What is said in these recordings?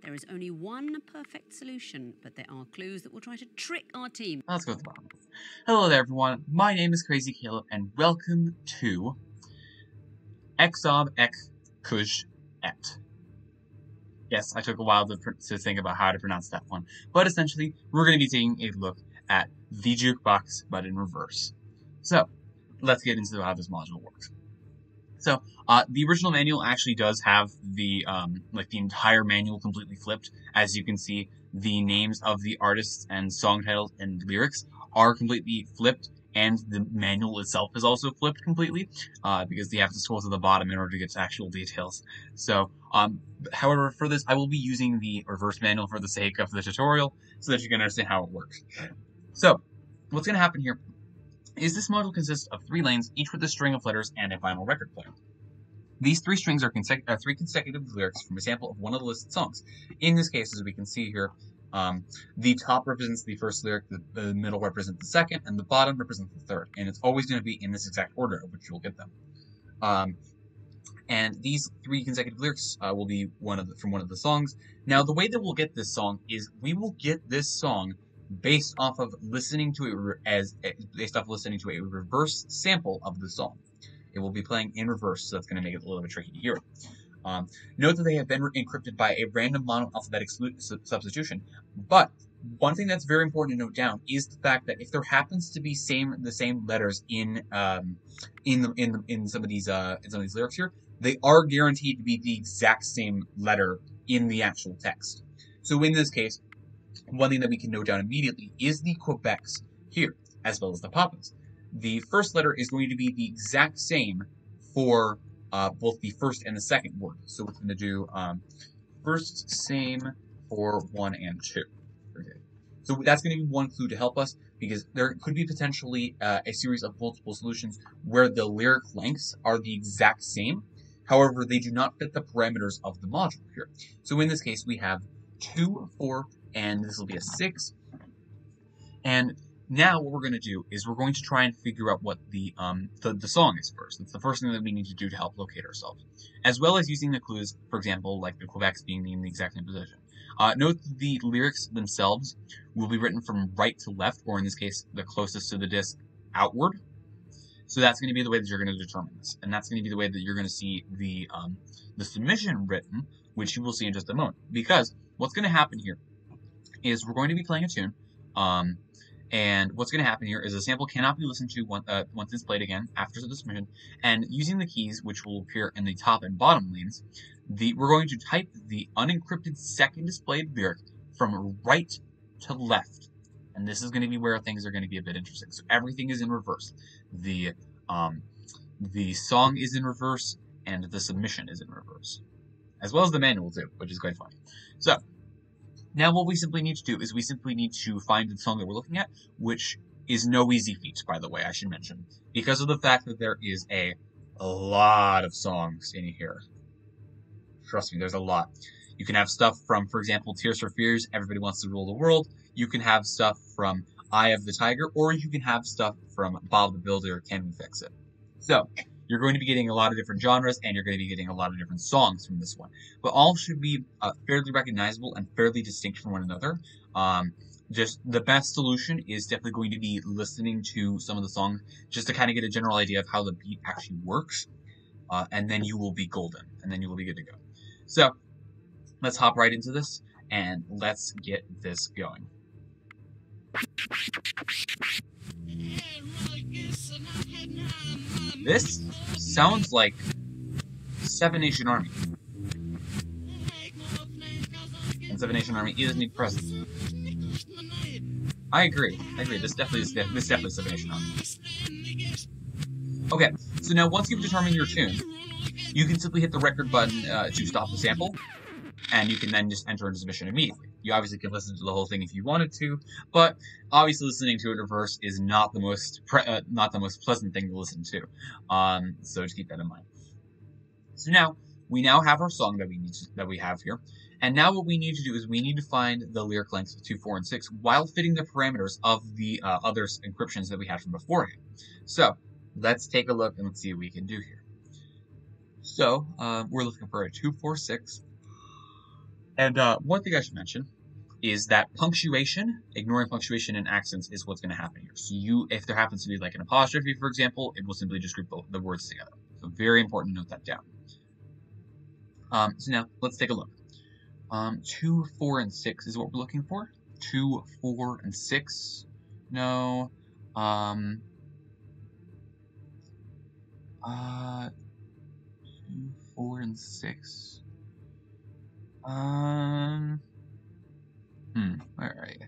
There is only one perfect solution, but there are clues that will try to trick our team. Let's go with the bottom. Hello there, everyone. My name is Crazy Caleb, and welcome to xobekuJ. Yes, I took a while to think about how to pronounce that one, but essentially, we're going to be taking a look at the jukebox, but in reverse. So, let's get into how this module works. So, the original manual actually does have the the entire manual completely flipped. As you can see, the names of the artists and song titles and lyrics are completely flipped, and the manual itself is also flipped completely, because you have to scroll to the bottom in order to get to actual details. So, however, for this, I will be using the reverse manual for the sake of the tutorial, so that you can understand how it works. So, what's going to happen here is this module consists of 3 lanes, each with a string of letters and a final record player. These 3 strings are 3 consecutive lyrics from a sample of one of the listed songs. In this case, as we can see here, the top represents the first lyric, the middle represents the second, and the bottom represents the third. And it's always going to be in this exact order of which you'll get them. And these 3 consecutive lyrics will be from one of the songs. Now, the way that we'll get this song is we will get this song based off of listening to a reverse sample of the song. It will be playing in reverse, so that's going to make it a little bit tricky to hear. Note that they have been encrypted by a random monoalphabetic substitution. But one thing that's very important to note down is the fact that if there happens to be the same letters in some of these lyrics here, they are guaranteed to be the exact same letter in the actual text. So in this case, one thing that we can note down immediately is the Quebecs here, as well as the Papas. The first letter is going to be the exact same for both the first and the second word. So we're going to do first same for 1 and 2. Okay. So that's going to be one clue to help us, because there could be potentially a series of multiple solutions where the lyric lengths are the exact same. However, they do not fit the parameters of the module here. So in this case, we have 2, 4, and this will be a 6. And now what we're going to do is we're going to try and figure out what the song is first. That's the first thing that we need to do to help locate ourselves, as well as using the clues, for example, like the Quebecs being in the exact same position. Note that the lyrics themselves will be written from right to left, or in this case, the closest to the disc outward. So that's going to be the way that you're going to determine this, and that's going to be the way that you're going to see the submission written, which you will see in just a moment. Because what's going to happen here is we're going to be playing a tune, and what's going to happen here is a sample cannot be listened to once it's played again after the submission, and using the keys, which will appear in the top and bottom lanes, we're going to type the unencrypted second displayed lyric from right to left. And this is going to be where things are going to be a bit interesting. So everything is in reverse. The song is in reverse, and the submission is in reverse, as well as the manual too, which is quite funny. So now what we simply need to do is we simply need to find the song that we're looking at, which is no easy feat, by the way, I should mention, because of the fact that there is a lot of songs in here. Trust me, there's a lot. You can have stuff from, for example, Tears for Fears, Everybody Wants to Rule the World. You can have stuff from Eye of the Tiger, or you can have stuff from Bob the Builder, Can We Fix It? So, you're going to be getting a lot of different genres, and you're going to be getting a lot of different songs from this one. But all should be fairly recognizable and fairly distinct from one another. Just the best solution is definitely going to be listening to some of the songs, just to kind of get a general idea of how the beat actually works. And then you will be golden, and then you will be good to go. So, let's hop right into this, and let's get this going. This sounds like Seven Nation Army. And Seven Nation Army is Need President. I agree. This definitely is Seven Nation Army. Okay, so now once you've determined your tune, you can simply hit the record button to stop the sample, and you can then just enter into submission immediately. You obviously can listen to the whole thing if you wanted to, but obviously listening to it in reverse is not the most pleasant thing to listen to. So just keep that in mind. So now we have our song that we have here, and now what we need to do is we need to find the lyric lengths of 2, 4, and 6 while fitting the parameters of the other encryptions that we had from beforehand. So let's take a look and let's see what we can do here. So we're looking for a 2, 4, 6. And one thing I should mention is that punctuation, ignoring punctuation and accents, is what's going to happen here. So if there happens to be like an apostrophe, for example, it will simply just group the words together. So very important to note that down. So now let's take a look. 2, 4, and 6 is what we're looking for. 2, 4, and 6. No. 2, 4, and 6. Where are you?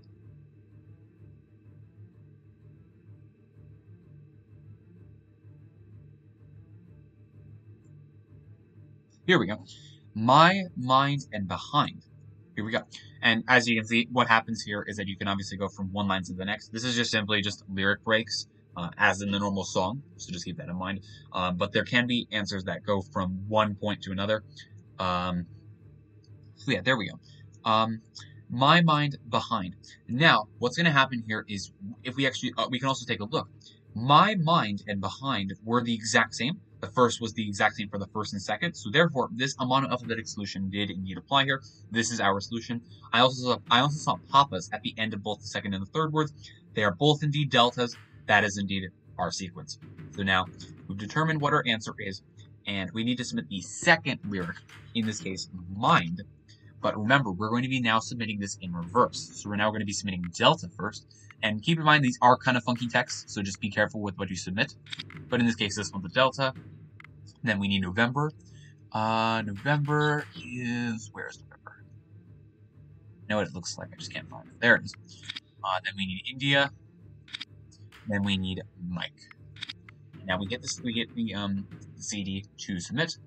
Here we go. My, mind, and behind. Here we go. And as you can see, what happens here is that you can obviously go from one line to the next. This is just simply just lyric breaks, as in the normal song, so just keep that in mind. But there can be answers that go from one point to another. So yeah, there we go. My, mind, behind. Now, what's going to happen here is, if we actually, we can also take a look. My, mind, and behind were the exact same. The first was the exact same for the first and second, so therefore this monoalphabetic solution did indeed apply here. This is our solution. I also saw papas at the end of both the second and the third words. They are both indeed deltas. That is indeed our sequence. So now we've determined what our answer is, and we need to submit the second lyric, in this case, mind. But remember, we're going to be now submitting this in reverse. So we're now going to be submitting delta first. And keep in mind, these are kind of funky texts, so just be careful with what you submit. But in this case, this one's a delta. Then we need November. November is... Where is November? I know what it looks like. I just can't find it. There it is. Then we need India. Then we need Mike. Now we get this. We get the CD to submit.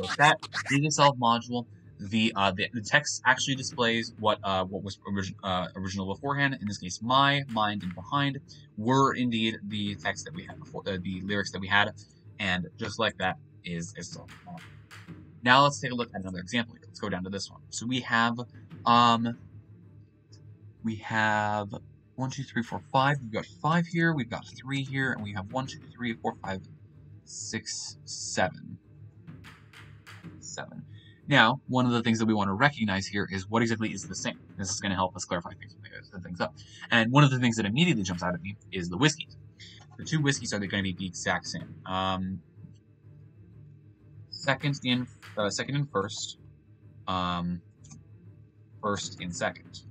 With that, through the self module, the text actually displays what was original beforehand. In this case, my, mind, and behind were indeed the text that we had before, the lyrics that we had, and just like that is self module. Now let's take a look at another example here. Let's go down to this one. So we have 1, 2, 3, 4, 5. We've got 5 here. We've got 3 here, and we have 1, 2, 3, 4, 5, 6, 7. 7. Now, one of the things that we want to recognize here is what exactly is the same. This is going to help us clarify things up. And one of the things that immediately jumps out at me is the whiskeys. The two whiskeys are going to be the exact same. Second in first. First in second.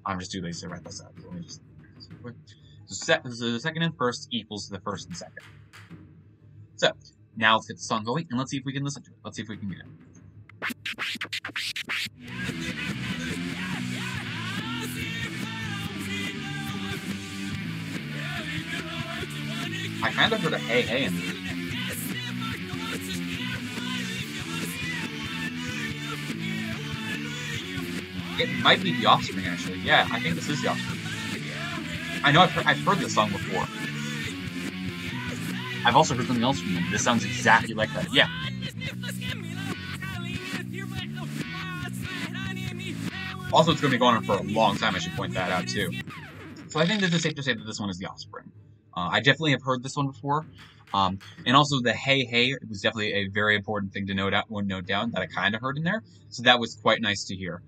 I'm just too lazy to write this out. So let me just. So the second and first equals the first and second. So, now let's get the song going, and let's see if we can listen to it. Let's see if we can get it. I kind of heard a hey hey in there. It might be The Offspring, actually. Yeah, I think this is The Offspring. I know I've heard this song before. I've also heard something else from them. This sounds exactly like that. Yeah. Also, it's going to be going on for a long time. I should point that out, too. So I think this is safe to say that this one is The Offspring. I definitely have heard this one before. And also the hey hey, it was definitely a very important thing to note down that I kind of heard in there. So that was quite nice to hear.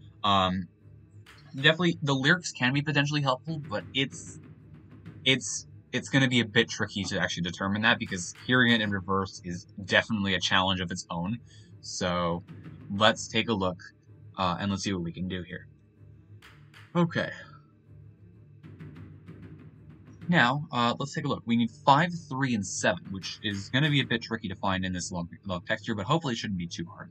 Definitely, the lyrics can be potentially helpful, but it's going to be a bit tricky to actually determine that, because hearing it in reverse is definitely a challenge of its own. So let's take a look, and let's see what we can do here. Okay. Now, let's take a look. We need 5, 3, and 7, which is going to be a bit tricky to find in this long text here, but hopefully it shouldn't be too hard.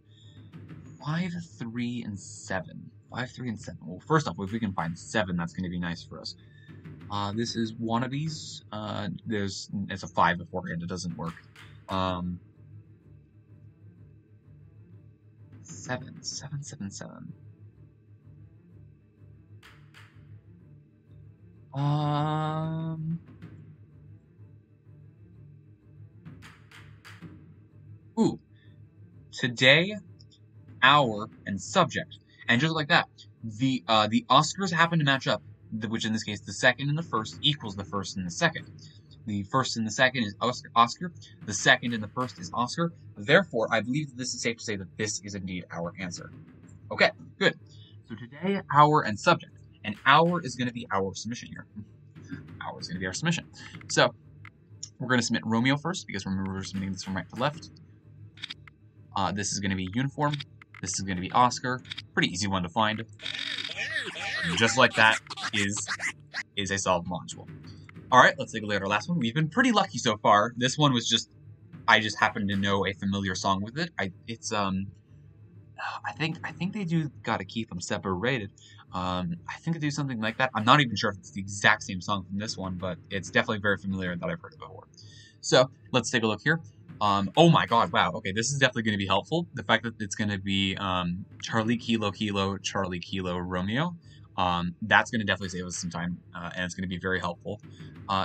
5, 3, and 7. 5, 3, and 7. Well, first off, if we can find 7, that's going to be nice for us. This is wannabes. It's a 5 beforehand. It doesn't work. 7, 7, 7, 7. Ooh. Today, hour, and subject. And just like that, the Oscars happen to match up, which in this case, the second and the first equals the first and the second. The first and the second is Oscar. The second and the first is Oscar. Therefore, I believe that this is safe to say that this is indeed our answer. Okay, good. So today, hour and subject. And hour is going to be our submission here. Hour is going to be our submission. So we're going to submit Romeo first, because remember we're submitting this from right to left. This is going to be uniform. This is going to be Oscar. Pretty easy one to find. Just like that is a solved module. Alright, let's take a look at our last one. We've been pretty lucky so far. This one was just, I just happened to know a familiar song with it. I think they do gotta keep them separated. I think they do something like that. I'm not even sure if it's the exact same song from this one, but it's definitely very familiar that I've heard it before. So, let's take a look here. Oh my god, wow, okay, this is definitely going to be helpful. The fact that it's going to be Charlie Kilo Kilo, Charlie Kilo Romeo. That's going to definitely save us some time, and it's going to be very helpful.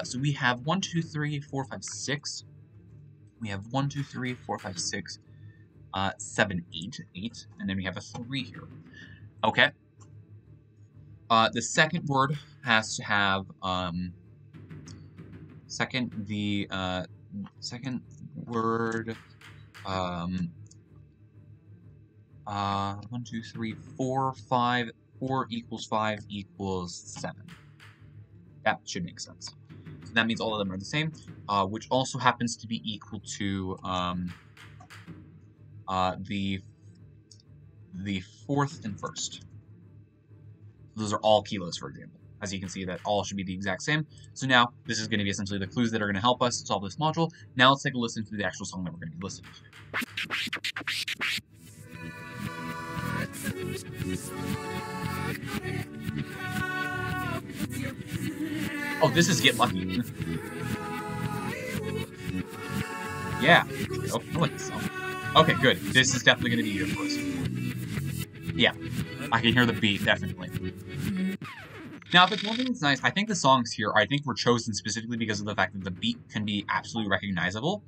So we have 1, 2, 3, 4, 5, 6. We have 1, 2, 3, 4, 5, 6, 7, 8, and then we have a 3 here. Okay. The second word has to have, second word, 1, 2, 3, 4, 5, 4 equals 5 equals 7. That should make sense. So that means all of them are the same, which also happens to be equal to the fourth and first. Those are all kilos, for example. As you can see, that all should be the exact same. So now, this is going to be essentially the clues that are going to help us solve this module. Now let's take a listen to the actual song that we're going to be listening to. Oh, this is Get Lucky. Yeah. Oh, I like this song. Okay, good. This is definitely going to be good for us. Yeah. I can hear the beat, definitely. Now, if it's one thing that's nice, I think the songs here, I think were chosen specifically because of the fact that the beat can be absolutely recognizable,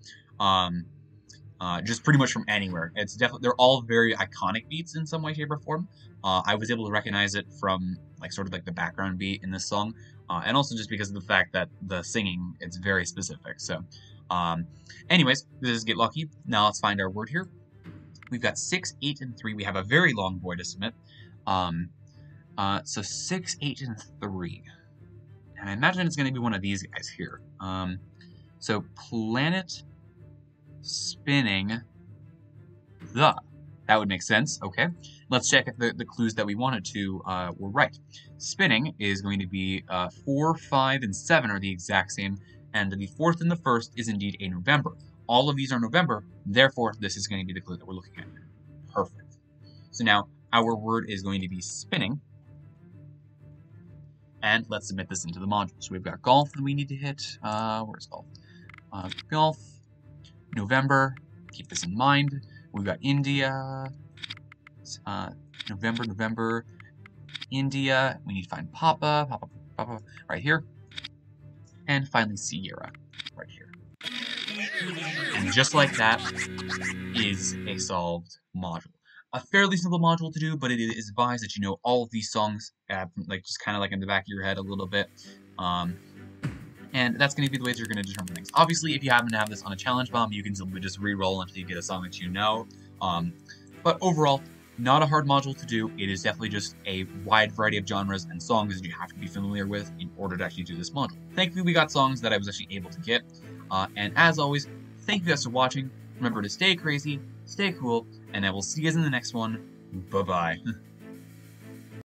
just pretty much from anywhere. It's definitely, they're all very iconic beats in some way, shape, or form. I was able to recognize it from, like, sort of like the background beat in this song, and also just because of the fact that the singing, it's very specific. So, anyways, this is Get Lucky. Now let's find our word here. We've got 6, 8, and 3. We have a very long boy to submit. So 6, 8, and 3. And I imagine it's going to be one of these guys here. So planet spinning the. That would make sense. Okay. Let's check if the clues that we wanted to were right. Spinning is going to be 4, 5, and 7 are the exact same. And the fourth and the first is indeed a November. All of these are November. Therefore, this is going to be the clue that we're looking at here. Perfect. So now, our word is going to be spinning. And let's submit this into the module. So we've got golf that we need to hit. Where's golf? Golf, November, keep this in mind. We've got India, November, India. We need to find Papa, right here. And finally Sierra, right here. And just like that is a solved module. A fairly simple module to do, but it is advised that you know all of these songs, like just kind of like in the back of your head a little bit. And that's going to be the way that you're going to determine things. Obviously, if you happen to have this on a challenge bomb, you can simply just re-roll until you get a song that you know. But overall, not a hard module to do. It is definitely just a wide variety of genres and songs that you have to be familiar with in order to actually do this module. Thankfully, we got songs that I was actually able to get. And as always, thank you guys for watching. Remember to stay crazy, stay cool, and I will see you guys in the next one. Bye-bye.